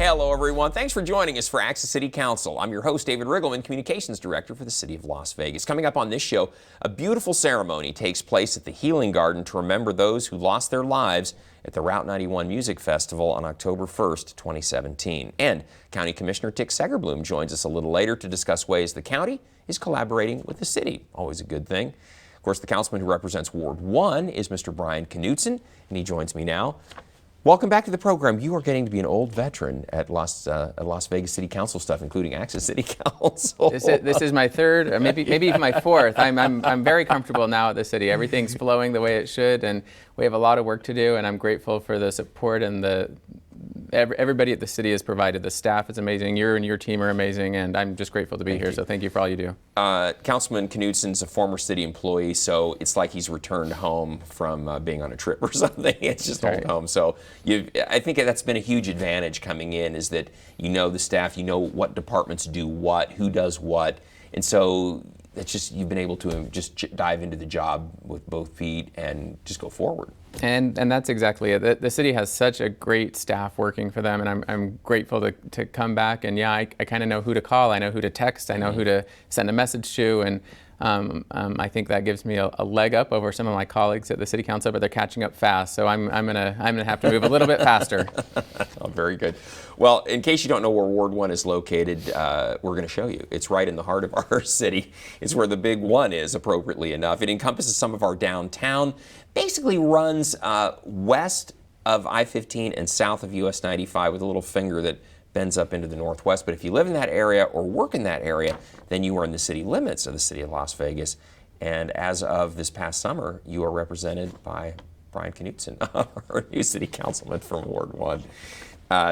Hello, everyone. Thanks for joining us for Access City Council. I'm your host, David Riggleman, Communications Director for the City of Las Vegas. Coming up on this show, a beautiful ceremony takes place at the Healing Garden to remember those who lost their lives at the Route 91 Music Festival on October 1st, 2017. And County Commissioner Segerblom joins us a little later to discuss ways the county is collaborating with the city. Always a good thing. Of course, the councilman who represents Ward 1 is Mr. Knudsen, and he joins me now. Welcome back to the program. You are getting to be an old veteran at Las Vegas City Council stuff, including Access City Council. This is my third, or maybe even my fourth. I'm very comfortable now at the city. Everything's flowing the way it should, and we have a lot of work to do. And I'm grateful for the support and everybody at the city has provided. The staff is amazing. You and your team are amazing, and I'm just grateful to be here. So thank you for all you do. Councilman Knudsen's a former city employee, so it's like he's returned home from being on a trip or something. It's just old home. So I think that's been a huge advantage coming in, is that you know the staff, you know what departments do what, who does what, and so it's just you've been able to just dive into the job with both feet and just go forward. And that's exactly it. The city has such a great staff working for them, and I'm grateful to come back. And yeah, I kind of know who to call. I know who to text. I know who to send a message to, and I think that gives me a leg up over some of my colleagues at the city council. But they're catching up fast, so I'm gonna have to move a little bit faster. Oh, very good. Well, in case you don't know where Ward 1 is located, we're going to show you. It's right in the heart of our city. It's where the big one is, appropriately enough. It encompasses some of our downtown, basically runs west of I-15 and south of US 95 with a little finger that bends up into the northwest. But if you live in that area or work in that area, then you are in the city limits of the city of Las Vegas. And as of this past summer, you are represented by Knudsen, our new city councilman from Ward 1.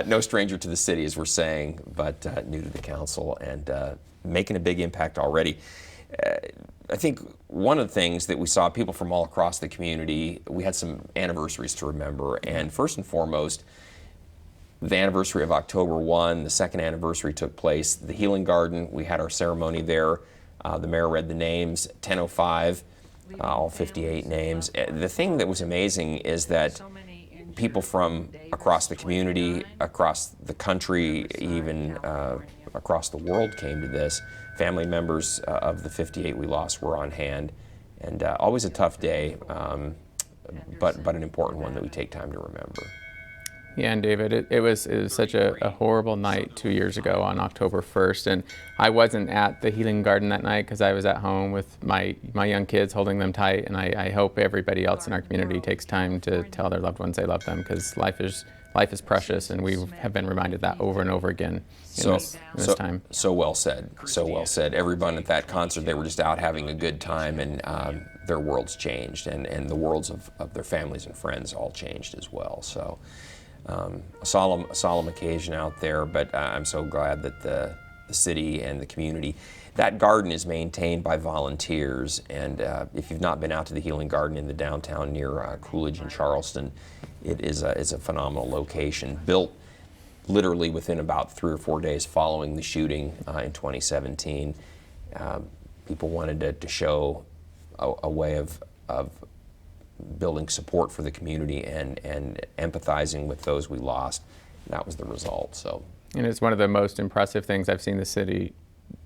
No stranger to the city, as we're saying, but new to the council and making a big impact already. I think one of the things that we saw, people from all across the community, we had some anniversaries to remember, and first and foremost, the anniversary of October 1, the second anniversary took place, the Healing Garden, we had our ceremony there. The mayor read the names, 10:05, all 58 names. The thing that was amazing is that people from across the community, across the country, even across the world came to this. Family members of the 58 we lost were on hand, and always a tough day, but an important one that we take time to remember. Yeah, and David, it was such a horrible night 2 years ago on October 1st, and I wasn't at the Healing Garden that night because I was at home with my young kids, holding them tight, and I hope everybody else in our community takes time to tell their loved ones they love them, because life is precious, and we have been reminded that over and over again in this time. So well said. So well said. Everyone at that concert, they were just out having a good time, and their worlds changed, and the worlds of their families and friends all changed as well. So a solemn occasion out there, but I'm so glad that the city and the community, that garden is maintained by volunteers, and if you've not been out to the Healing Garden in the downtown near Coolidge and Charleston, it is a phenomenal location, built literally within about 3 or 4 days following the shooting in 2017. People wanted to show a way of building support for the community and empathizing with those we lost. That was the result. So, and it's one of the most impressive things I've seen the city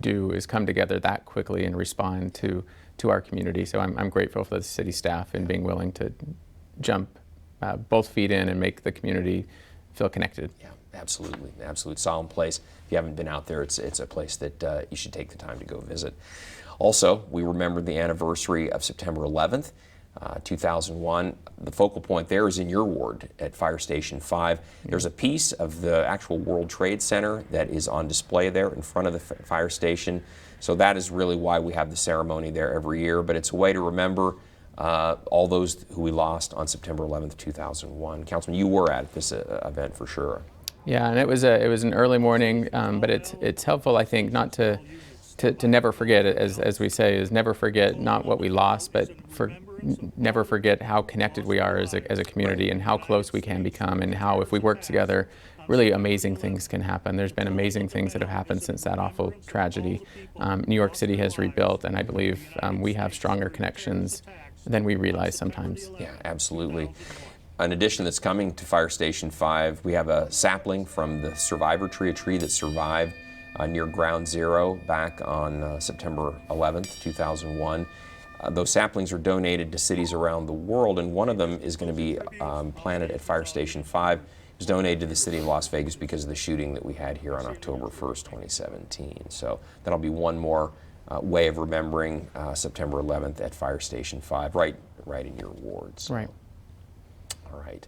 do, is come together that quickly and respond to our community. So I'm grateful for the city staff and being willing to jump both feet in and make the community feel connected. Yeah, absolutely. Absolute solemn place. If you haven't been out there, it's a place that you should take the time to go visit. Also, we remembered the anniversary of September 11th. 2001. The focal point there is in your ward at Fire Station 5. There's a piece of the actual World Trade Center that is on display there in front of the fire station. So that is really why we have the ceremony there every year. But it's a way to remember all those who we lost on September 11th, 2001. Councilman, you were at this event for sure. Yeah, and it was an early morning, but it's helpful, I think, not to never forget, as we say, is never forget not what we lost, but never forget how connected we are as a community, and how close we can become, and how if we work together, really amazing things can happen. There's been amazing things that have happened since that awful tragedy. New York City has rebuilt, and I believe we have stronger connections than we realize sometimes. Yeah, absolutely. an addition that's coming to Fire Station 5. We have a sapling from the survivor tree, a tree that survived near Ground Zero back on September 11th, 2001. Those saplings are donated to cities around the world, and one of them is going to be planted at Fire Station 5. It was donated to the city of Las Vegas because of the shooting that we had here on October 1st, 2017. So that'll be one more way of remembering September 11th at Fire Station 5, right in your ward. So. Right. All right.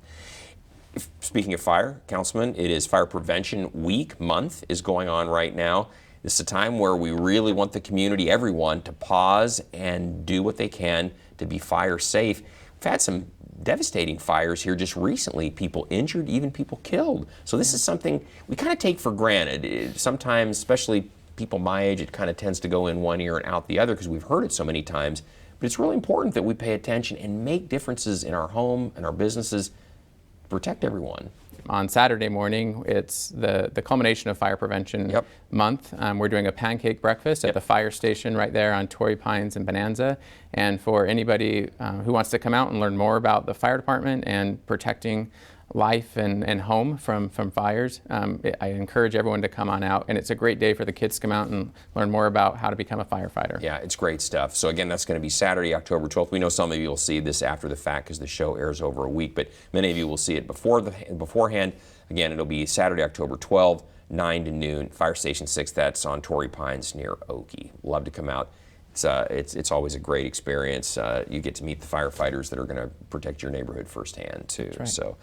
Speaking of fire, Councilman, it is Fire Prevention Week, month is going on right now. This is a time where we really want the community, everyone, to pause and do what they can to be fire safe. We've had some devastating fires here just recently, people injured, even people killed. So this is something we kind of take for granted. Sometimes, especially people my age, it kind of tends to go in one ear and out the other because we've heard it so many times. But it's really important that we pay attention and make differences in our home and our businesses to protect everyone. On Saturday morning, it's the culmination of Fire Prevention Month. We're doing a pancake breakfast at the fire station right there on Torrey Pines and Bonanza. And for anybody who wants to come out and learn more about the fire department and protecting life and home from fires, I encourage everyone to come on out. And it's a great day for the kids to come out and learn more about how to become a firefighter. Yeah, it's great stuff. So again, that's going to be Saturday, October 12th. We know some of you will see this after the fact because the show airs over a week, but many of you will see it beforehand. Again, it'll be Saturday, October 12th, 9 to noon, Fire Station 6. That's on Torrey Pines near Oakey. Love to come out. It's always a great experience. You get to meet the firefighters that are going to protect your neighborhood firsthand too. That's right. So,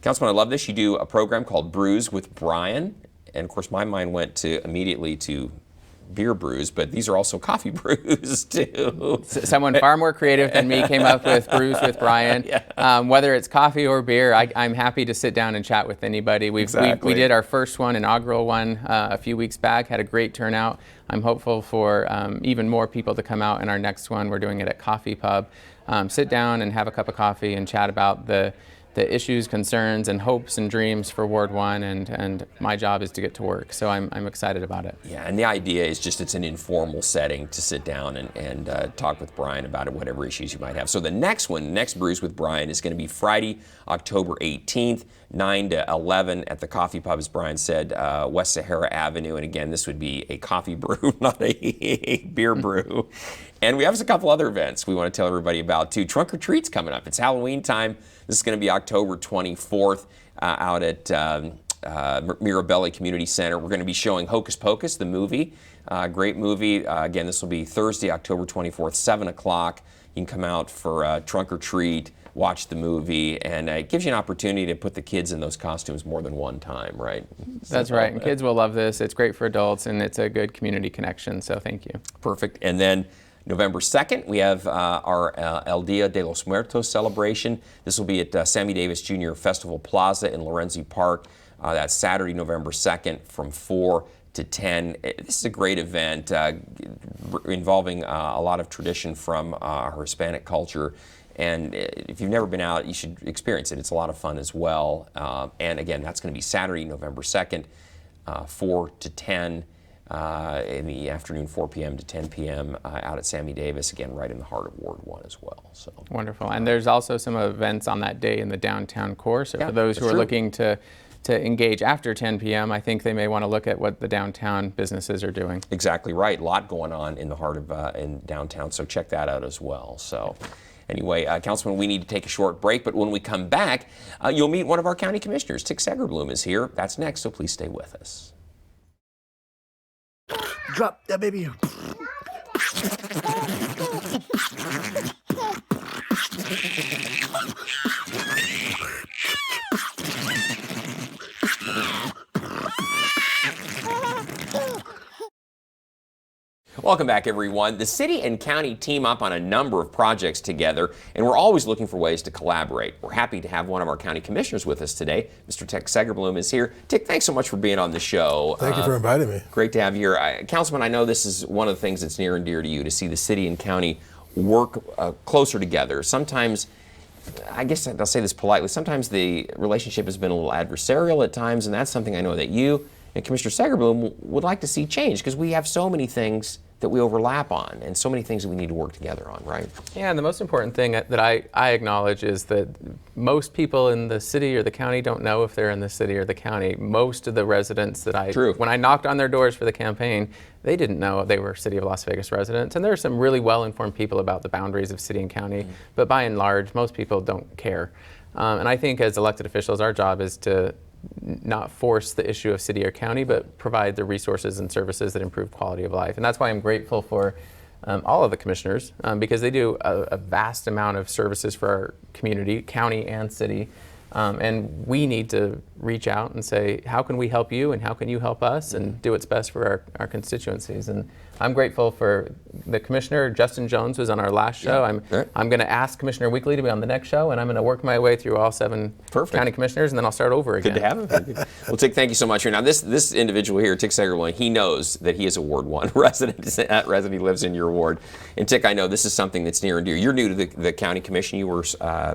Councilman, I love this. You do a program called Brews with Brian, and of course my mind went immediately to beer brews, but these are also coffee brews too. Someone far more creative than me came up with Brews with Brian. Yeah. Whether it's coffee or beer, I'm happy to sit down and chat with anybody. We did our first one, inaugural one, a few weeks back, had a great turnout. I'm hopeful for even more people to come out in our next one. We're doing it at Coffee Pub. Sit down and have a cup of coffee and chat about the issues, concerns, and hopes and dreams for Ward 1, and my job is to get to work, so I'm excited about it. Yeah, and the idea is just it's an informal setting to sit down and talk with Brian about it, whatever issues you might have. So the next one, next Brews with Brian, is going to be Friday, October 18th, 9 to 11 at the Coffee Pub, as Brian said, West Sahara Avenue, and again, this would be a coffee brew, not a beer brew. And we have a couple other events we want to tell everybody about too. Trunk or Treat's coming up. It's Halloween time. This is going to be October 24th out at Mirabelli Community Center. We're going to be showing Hocus Pocus, the movie. Great movie. Again, this will be Thursday, October 24th, 7 o'clock. You can come out for Trunk or Treat, watch the movie, and it gives you an opportunity to put the kids in those costumes more than one time, right? That's right, and kids will love this. It's great for adults, and it's a good community connection, so thank you. Perfect. And then November 2nd, we have our El Dia de los Muertos celebration. This will be at Sammy Davis Jr. Festival Plaza in Lorenzi Park. That's Saturday, November 2nd from 4 to 10. This is a great event involving a lot of tradition from our Hispanic culture. And if you've never been out, you should experience it. It's a lot of fun as well. And again, that's going to be Saturday, November 2nd, 4 to 10. In the afternoon, 4 p.m. to 10 p.m. Out at Sammy Davis, again, right in the heart of Ward 1 as well. So wonderful. And there's also some events on that day in the downtown core. So for those who are looking to engage after 10 p.m., I think they may want to look at what the downtown businesses are doing. Exactly right. A lot going on in the heart of in downtown, so check that out as well. So anyway, Councilman, we need to take a short break, but when we come back, you'll meet one of our county commissioners. Tick Segerblom is here. That's next, so please stay with us. Drop that baby. Welcome back, everyone. The city and county team up on a number of projects together, and we're always looking for ways to collaborate. We're happy to have one of our county commissioners with us today. Mr. Tick Segerblom is here. Tick, thanks so much for being on the show. Thank you for inviting me. Great to have you here. Councilman, I know this is one of the things that's near and dear to you, to see the city and county work closer together. Sometimes, I guess I'll say this politely, sometimes the relationship has been a little adversarial at times, and that's something I know that you and Commissioner Segerblom would like to see change, because we have so many things that we overlap on, and so many things that we need to work together on, right? Yeah, and the most important thing that I acknowledge is that most people in the city or the county don't know if they're in the city or the county. Most of the residents when I knocked on their doors for the campaign, they didn't know they were City of Las Vegas residents. And there are some really well-informed people about the boundaries of city and county, but by and large, most people don't care. And I think as elected officials, our job is to not force the issue of city or county, but provide the resources and services that improve quality of life. And that's why I'm grateful for all of the commissioners, because they do a vast amount of services for our community, county and city. And we need to reach out and say, how can we help you and how can you help us, and do what's best for our constituencies. And I'm grateful for the commissioner. Justin Jones was on our last show. I'm going to ask Commissioner Weekly to be on the next show, and I'm going to work my way through all 7 county commissioners, and then I'll start over again. Good to have him. Well, Tick, thank you so much. Now, this individual here, Tick Segerblom, he knows that he is a Ward 1 resident. He lives in your ward. And Tick, I know this is something that's near and dear. You're new to the county commission. You were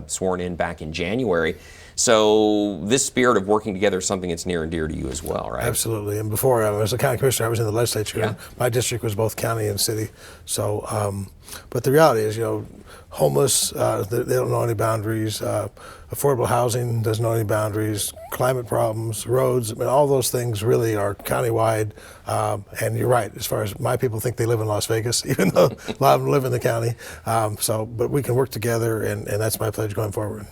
sworn in back in January. So this spirit of working together is something that's near and dear to you as well, right? Absolutely. And before I was a county commissioner, I was in the legislature. And my district was both county and city. So, but the reality is, homeless, they don't know any boundaries. Affordable housing doesn't know any boundaries. Climate problems, roads, all those things really are countywide. And you're right, as far as my people think they live in Las Vegas, even though a lot of them live in the county. But we can work together, and that's my pledge going forward.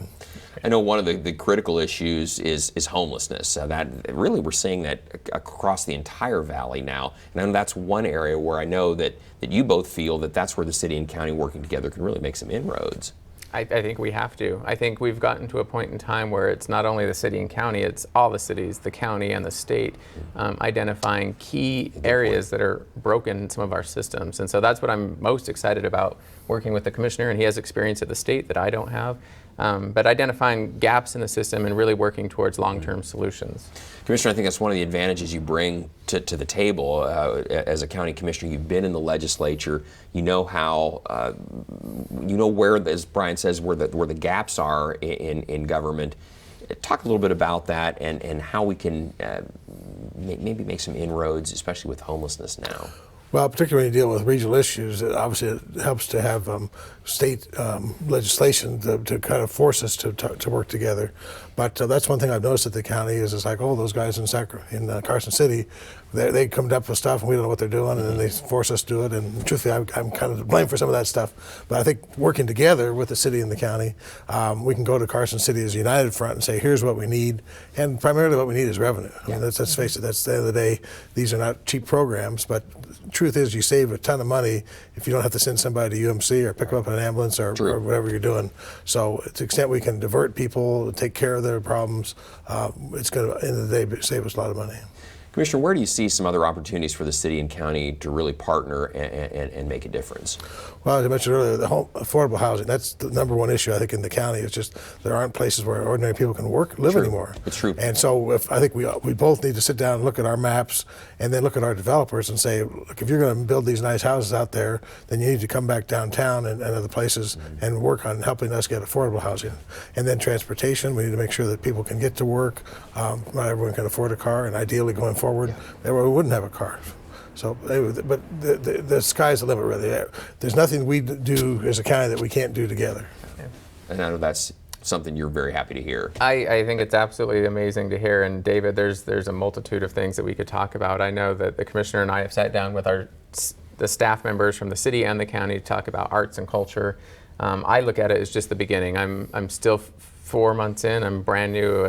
I know one of the critical issues is homelessness. That really we're seeing that across the entire valley now, and I know that's one area where I know that you both feel that that's where the city and county working together can really make some inroads. I think we have to. I think we've gotten to a point in time where it's not only the city and county, it's all the cities, the county and the state, identifying key areas that are broken in some of our systems. And so that's what I'm most excited about, working with the commissioner, and he has experience at the state that I don't have. But identifying gaps in the system and really working towards long-term solutions. Commissioner, I think that's one of the advantages you bring to the table. As a county commissioner, you've been in the legislature. You know how, where, as Brian says, where the gaps are in government. Talk a little bit about that and how we can maybe make some inroads, especially with homelessness now. Well, particularly when you deal with regional issues, obviously it helps to have state legislation to kind of force us to work together. But that's one thing I've noticed at the county is it's like, oh, those guys in Carson City, they come up with stuff and we don't know what they're doing, and then they force us to do it. And truthfully, I'm kind of to blame for some of that stuff. But I think working together with the city and the county, we can go to Carson City as a united front and say, here's what we need. And primarily what we need is revenue. I mean, let's face it, that's the end of the day. These are not cheap programs, but truth is you save a ton of money if you don't have to send somebody to UMC or pick them up in an ambulance or whatever you're doing. So to the extent we can divert people, take care of their problems, it's going to, at the end of the day, save us a lot of money. Commissioner, where do you see some other opportunities for the city and county to really partner and make a difference? Well, as I mentioned earlier, affordable housing, that's the number one issue, I think, in the county. It's just there aren't places where ordinary people can live anymore. It's true. And so I think we both need to sit down and look at our maps and then look at our developers and say, look, if you're going to build these nice houses out there, then you need to come back downtown and other places and work on helping us get affordable housing. And then transportation, we need to make sure that people can get to work. Not everyone can afford a car, and ideally going forward, everyone wouldn't have a car. So, but the sky's the limit, really. There's nothing we do as a county that we can't do together. And I know that's something you're very happy to hear. I think it's absolutely amazing to hear. And David, there's a multitude of things that we could talk about. I know that the commissioner and I have sat down with the staff members from the city and the county to talk about arts and culture. I look at it as just the beginning. I'm still 4 months in. I'm brand new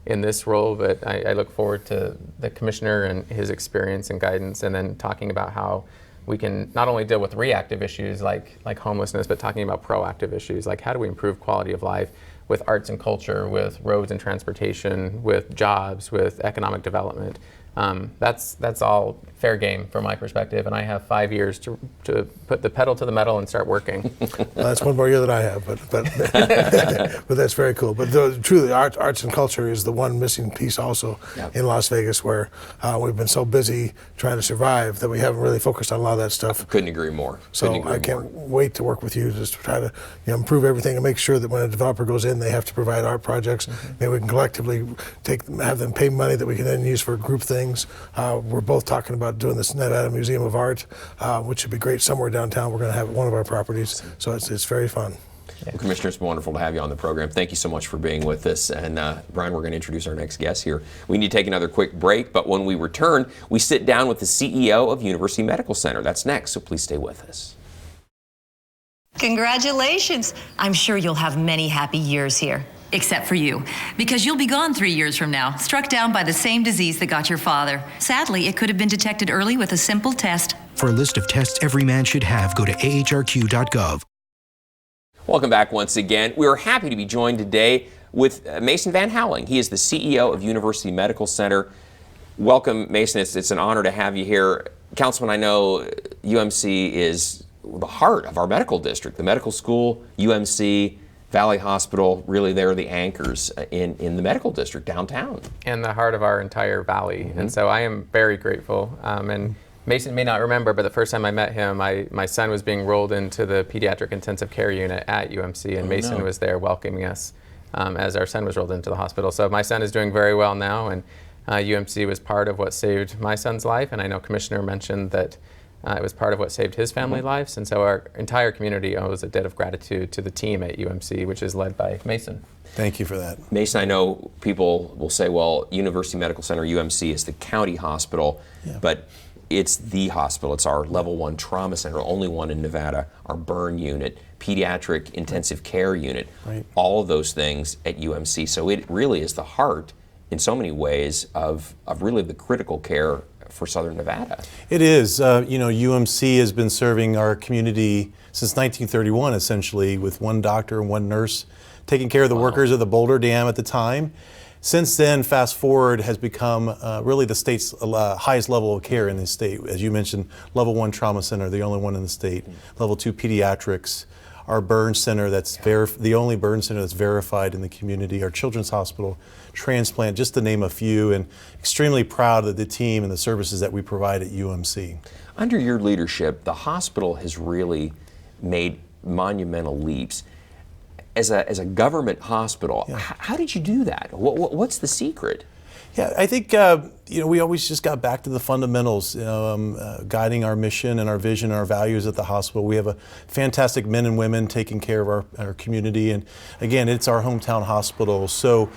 in this role, but I look forward to the commissioner and his experience and guidance, and then talking about how we can not only deal with reactive issues like homelessness, but talking about proactive issues, like how do we improve quality of life with arts and culture, with roads and transportation, with jobs, with economic development. That's all fair game from my perspective, and I have 5 years to put the pedal to the metal and start working. Well, that's one more year than I have, but but that's very cool. But truly, arts and culture is the one missing piece also in Las Vegas, where we've been so busy trying to survive that we haven't really focused on a lot of that stuff. Couldn't agree more. So I can't wait to work with you just to try to improve everything and make sure that when a developer goes in, they have to provide art projects. Maybe we can collectively have them pay money that we can then use for group things. We're both talking about doing this Nevada Museum of Art, which would be great somewhere downtown. We're going to have one of our properties, so it's very fun. Well, Commissioner, it's wonderful to have you on the program. Thank you so much for being with us. And Brian, we're going to introduce our next guest here. We need to take another quick break, but when we return, we sit down with the CEO of University Medical Center. That's next, so please stay with us. Congratulations. I'm sure you'll have many happy years here. Except for you, because you'll be gone 3 years from now, struck down by the same disease that got your father. Sadly, it could have been detected early with a simple test. For a list of tests every man should have, go to ahrq.gov. Welcome back once again. We are happy to be joined today with Mason Van Houweling. He is the CEO of University Medical Center. Welcome, Mason. It's an honor to have you here. Councilman, I know UMC is the heart of our medical district. The medical school, UMC, Valley Hospital, really they're the anchors in the medical district downtown. And the heart of our entire valley. And so I am very grateful. And Mason may not remember, but the first time I met him, my son was being rolled into the pediatric intensive care unit at UMC, and Mason was there welcoming us as our son was rolled into the hospital. So my son is doing very well now, and UMC was part of what saved my son's life, and I know Commissioner mentioned that it was part of what saved his family lives, and so our entire community owes a debt of gratitude to the team at UMC, which is led by Mason. Thank you for that. Mason, I know people will say, well, University Medical Center, UMC, is the county hospital, but it's the hospital. It's our level 1 trauma center, only one in Nevada, our burn unit, pediatric intensive care unit, all of those things at UMC. So it really is the heart, in so many ways, of really the critical care for Southern Nevada. It is. UMC has been serving our community since 1931, essentially, with one doctor and one nurse taking care of the workers of the Boulder Dam at the time. Since then, fast forward, has become really the state's highest level of care in the state. As you mentioned, level 1 trauma center, the only one in the state. Level 2 pediatrics. Our burn center, that's the only burn center that's verified in the community. Our children's hospital, transplant, just to name a few. And extremely proud of the team and the services that we provide at UMC. Under your leadership, the hospital has really made monumental leaps. As a government hospital, how did you do that? What's the secret? Yeah, I think we always just got back to the fundamentals, guiding our mission and our vision and our values at the hospital. We have a fantastic men and women taking care of our community, and again, it's our hometown hospital. So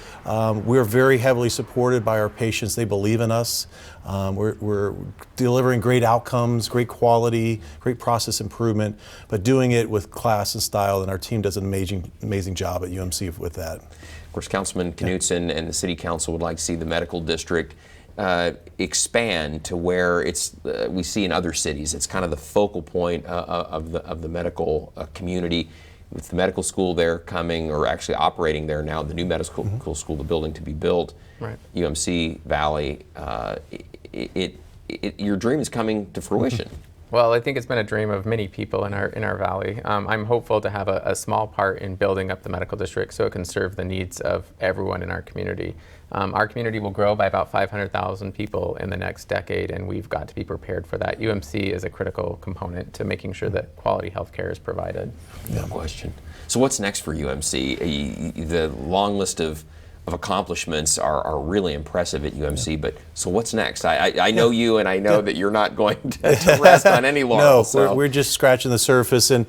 we're very heavily supported by our patients. They believe in us. We're delivering great outcomes, great quality, great process improvement, but doing it with class and style, and our team does an amazing job at UMC with that. Of course, Councilman Knudsen and the City Council would like to see the medical district expand to where it's we see in other cities. It's kind of the focal point of the medical community. With the medical school there coming, or actually operating there now, the new medical school, the building to be built, UMC Valley, your dream is coming to fruition. Well, I think it's been a dream of many people in our valley. I'm hopeful to have a small part in building up the medical district so it can serve the needs of everyone in our community. Our community will grow by about 500,000 people in the next decade, and we've got to be prepared for that. UMC is a critical component to making sure that quality health care is provided. No question. So what's next for UMC? The long list of accomplishments are really impressive at UMC, but so what's next? I know you, and I know that you're not going to rest on any laurels. No, we're just scratching the surface. And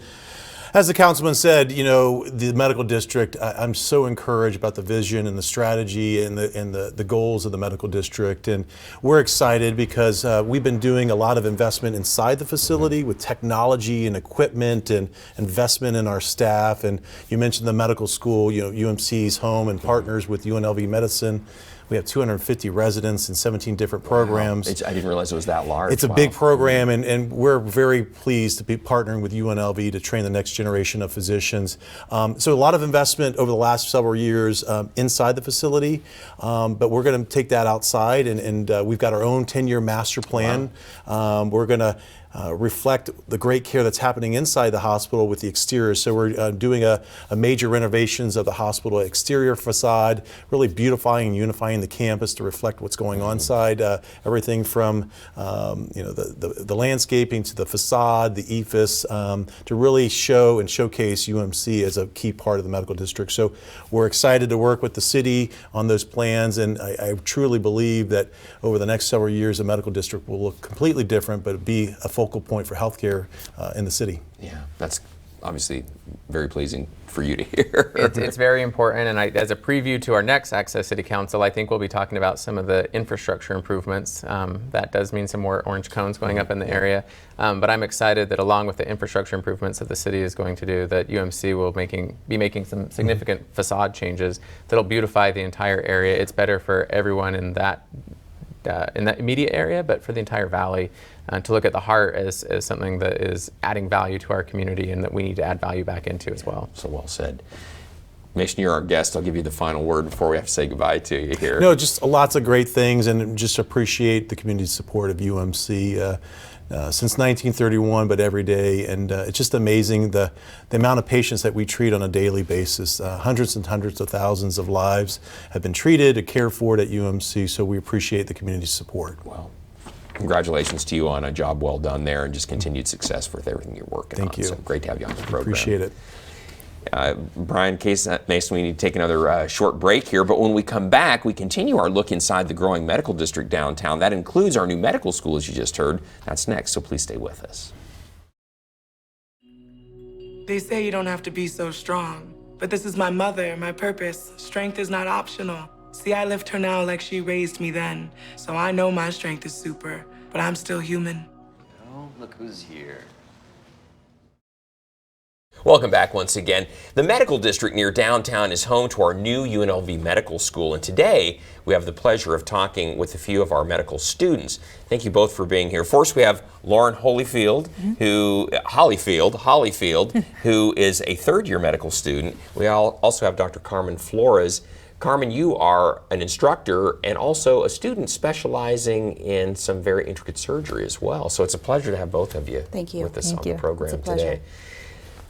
as the councilman said, the medical district, I'm so encouraged about the vision and the strategy and the goals of the medical district. And we're excited because we've been doing a lot of investment inside the facility with technology and equipment and investment in our staff. And you mentioned the medical school, UMC's home and partners with UNLV Medicine. We have 250 residents in 17 different programs. I didn't realize it was that large. It's a big program, and we're very pleased to be partnering with UNLV to train the next generation of physicians. So a lot of investment over the last several years inside the facility, but we're going to take that outside, and we've got our own 10-year master plan. We're going to reflect the great care that's happening inside the hospital with the exterior. So we're doing a major renovations of the hospital exterior facade, really beautifying and unifying the campus to reflect what's going on inside. Everything from the landscaping to the facade, the EFIS, to really show and showcase UMC as a key part of the medical district. So we're excited to work with the city on those plans, and I truly believe that over the next several years the medical district will look completely different, but be a focal point for healthcare in the city. Yeah, that's obviously very pleasing for you to hear. It's very important, and as a preview to our next Access City Council, I think we'll be talking about some of the infrastructure improvements. That does mean some more orange cones going up in the area, but I'm excited that along with the infrastructure improvements that the city is going to do, that UMC will be making some significant facade changes that'll beautify the entire area. It's better for everyone in that immediate area, but for the entire valley, to look at the heart as something that is adding value to our community and that we need to add value back into as well. So well said. Mason, you're our guest. I'll give you the final word before we have to say goodbye to you here. No, just lots of great things, and just appreciate the community's support of UMC. Since 1931, but every day, and it's just amazing the amount of patients that we treat on a daily basis. Hundreds and hundreds of thousands of lives have been treated and cared for at UMC, so we appreciate the community's support. Well, congratulations to you on a job well done there, and just continued success with everything you're working on. Thank you. So great to have you on the program. Appreciate it. Brian, Case, Mason, we need to take another short break here, but when we come back, we continue our look inside the growing medical district downtown. That includes our new medical school, as you just heard. That's next, so please stay with us. They say you don't have to be so strong, but this is my mother, my purpose. Strength is not optional. See, I lift her now like she raised me then, so I know my strength is super, but I'm still human. Oh, look who's here. Welcome back once again. The medical district near downtown is home to our new UNLV Medical School, and today we have the pleasure of talking with a few of our medical students. Thank you both for being here. First, we have Lauren Holyfield, who is a third-year medical student. We also have Dr. Carmen Flores. Carmen, you are an instructor and also a student specializing in some very intricate surgery as well. So it's a pleasure to have both of you with us on the program today.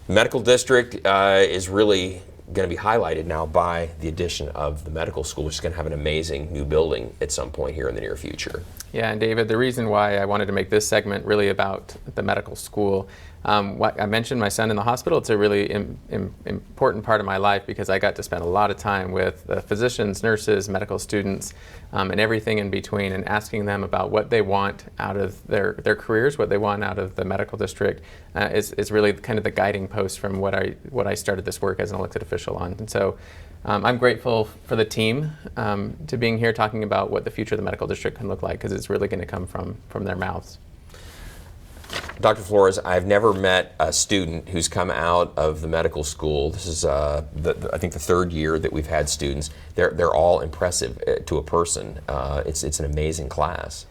Medical district is really going to be highlighted now by the addition of the medical school, which is going to have an amazing new building at some point here in the near future. Yeah, and David, the reason why I wanted to make this segment really about the medical school, what I mentioned my son in the hospital, it's a really important part of my life because I got to spend a lot of time with the physicians, nurses, medical students, and everything in between, and asking them about what they want out of their careers, what they want out of the medical district is really kind of the guiding post from what I started this work as an elected official on. And so I'm grateful for the team to being here talking about what the future of the medical district can look like, because it's really going to come from their mouths. Dr. Flores, I've never met a student who's come out of the medical school. This is, I think, the third year that we've had students. They're all impressive to a person. It's an amazing class.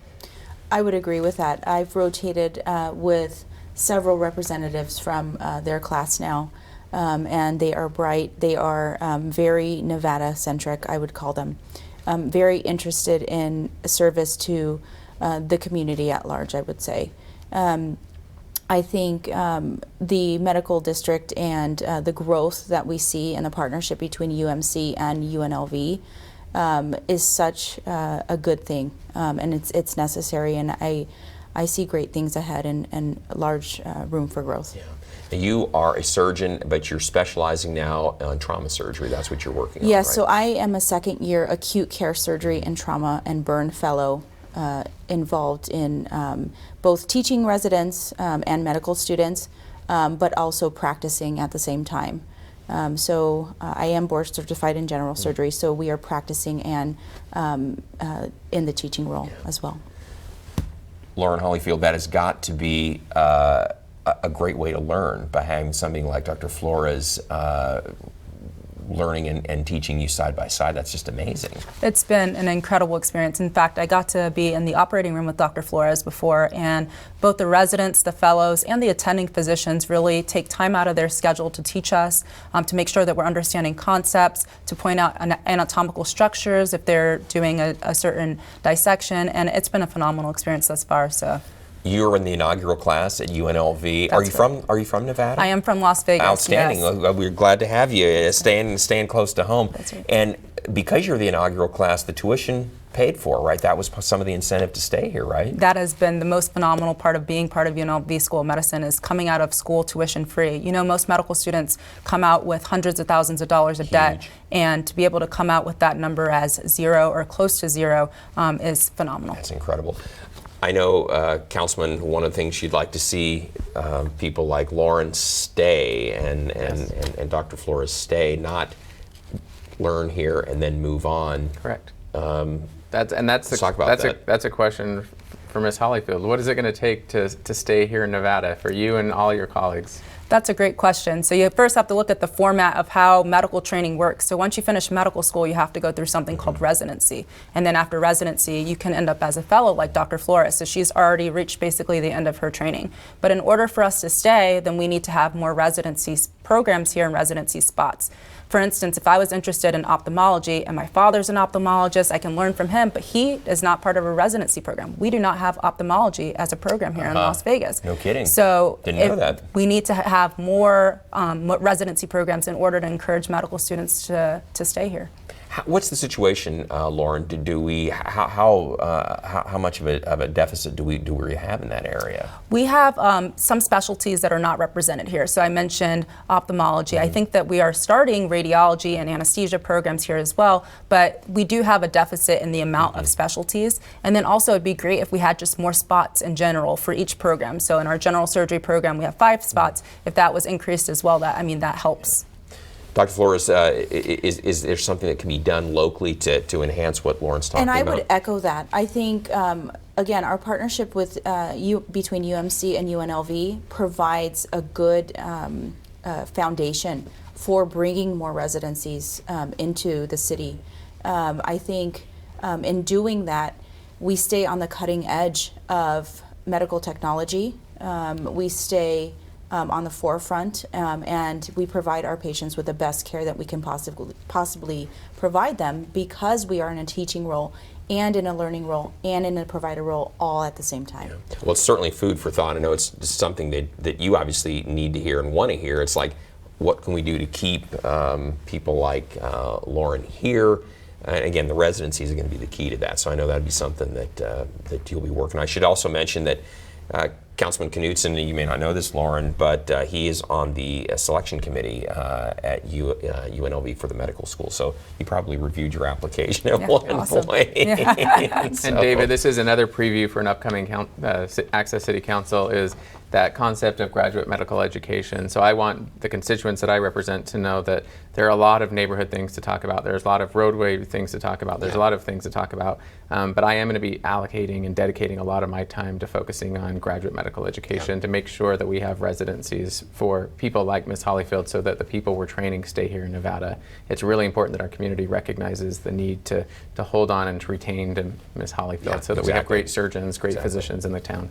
I would agree with that. I've rotated with several representatives from their class now, and they are bright. They are very Nevada-centric, I would call them. Very interested in service to the community at large, I would say. I think the medical district and the growth that we see in the partnership between UMC and UNLV is such a good thing, and it's necessary, and I see great things ahead and large room for growth. Yeah. You are a surgeon, but you're specializing now on trauma surgery. That's what you're working on, Yes, right? so I am a second-year acute care surgery and trauma and burn fellow involved in both teaching residents and medical students, but also practicing at the same time. So I am board certified in general surgery, so we are practicing and in the teaching role as well. Lauren Holyfield, that has got to be a great way to learn by having something like Dr. Flores learning and teaching you side by side. That's just amazing. It's been an incredible experience. In fact, I got to be in the operating room with Dr. Flores before, and both the residents, the fellows, and the attending physicians really take time out of their schedule to teach us, to make sure that we're understanding concepts, to point out anatomical structures if they're doing a certain dissection, and it's been a phenomenal experience thus far. So. You're in the inaugural class at UNLV. Are you from Nevada? I am from Las Vegas. Outstanding. Yes. Well, we're glad to have you. Staying close to home. That's right. And because you're the inaugural class, the tuition paid for, right? That was some of the incentive to stay here, right? That has been the most phenomenal part of being part of UNLV School of Medicine, is coming out of school tuition free. You know, most medical students come out with hundreds of thousands of dollars of debt, and to be able to come out with that number as zero or close to zero is phenomenal. That's incredible. I know, Councilman, one of the things you'd like to see people like Lauren stay and Dr. Flores stay, not learn here and then move on. Correct. Let's talk about that. That's a question for Ms. Hollyfield. What is it going to take to stay here in Nevada for you and all your colleagues? That's a great question. So you first have to look at the format of how medical training works. So once you finish medical school, you have to go through something called residency. And then after residency, you can end up as a fellow like Dr. Flores. So she's already reached basically the end of her training. But in order for us to stay, then we need to have more residency programs here and residency spots. For instance, if I was interested in ophthalmology and my father's an ophthalmologist, I can learn from him, but he is not part of a residency program. We do not have ophthalmology as a program here in Las Vegas. No kidding. So Didn't know that. We need to have more residency programs in order to encourage medical students to stay here. What's the situation, Lauren? How much of a deficit do we have in that area? We have some specialties that are not represented here. So I mentioned ophthalmology. I think that we are starting radiology and anesthesia programs here as well, but we do have a deficit in the amount of specialties. And then also it'd be great if we had just more spots in general for each program. So in our general surgery program, we have 5 spots. If that was increased as well, that helps. Dr. Flores, is there something that can be done locally to enhance what Lauren's talking about? And I would echo that. I think, again, our partnership with between UMC and UNLV provides a good foundation for bringing more residencies into the city. I think in doing that, we stay on the cutting edge of medical technology. We stay on the forefront, and we provide our patients with the best care that we can possibly provide them, because we are in a teaching role and in a learning role and in a provider role all at the same time. Yeah. Well, it's certainly food for thought. I know it's something that you obviously need to hear and want to hear. It's like, what can we do to keep people like Lauren here? And again, the residencies are going to be the key to that. So I know that'd be something that you'll be working on. I should also mention that Councilman Knudsen, you may not know this, Lauren, but he is on the selection committee at UNLV for the medical school. So he probably reviewed your application at one point. Yeah. And David, this is another preview for an upcoming Access City Council, is that concept of graduate medical education. So I want the constituents that I represent to know that there are a lot of neighborhood things to talk about. There's a lot of roadway things to talk about. There's a lot of things to talk about. But I am going to be allocating and dedicating a lot of my time to focusing on graduate medical education to make sure that we have residencies for people like Ms. Hollyfield, so that the people we're training stay here in Nevada. It's really important that our community recognizes the need to hold on and to retain Ms. Hollyfield, so that we have great surgeons, great physicians in the town.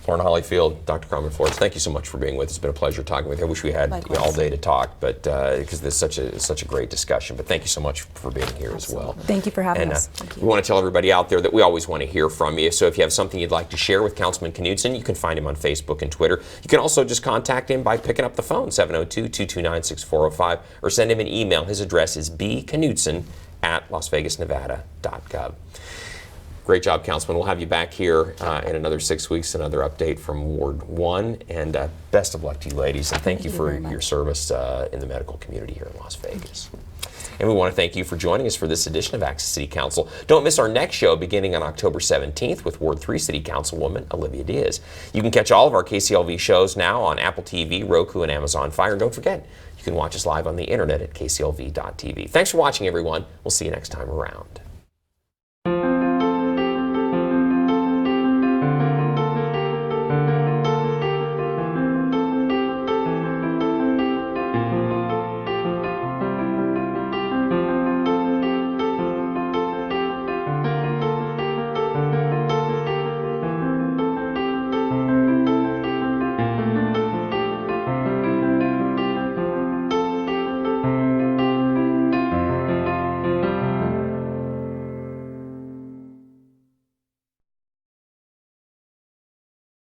Lauren Hollyfield, Dr. Carmen Flores, thank you so much for being with us. It's been a pleasure talking with you. I wish we had all day to talk, but because this is such a great discussion. But thank you so much for being here as well. Thank you for having us. We want to tell everybody out there that we always want to hear from you. So if you have something you'd like to share with Councilman Knudsen, you can find him on Facebook and Twitter. You can also just contact him by picking up the phone, 702-229-6405, or send him an email. His address is bknudsen@lasvegasnevada.gov. Great job, Councilman. We'll have you back here in another 6 weeks, another update from Ward 1. And best of luck to you, ladies. And thank you for your service in the medical community here in Las Vegas. And we want to thank you for joining us for this edition of Access City Council. Don't miss our next show beginning on October 17th with Ward 3 City Councilwoman Olivia Diaz. You can catch all of our KCLV shows now on Apple TV, Roku, and Amazon Fire. And don't forget, you can watch us live on the internet at kclv.tv. Thanks for watching, everyone. We'll see you next time around.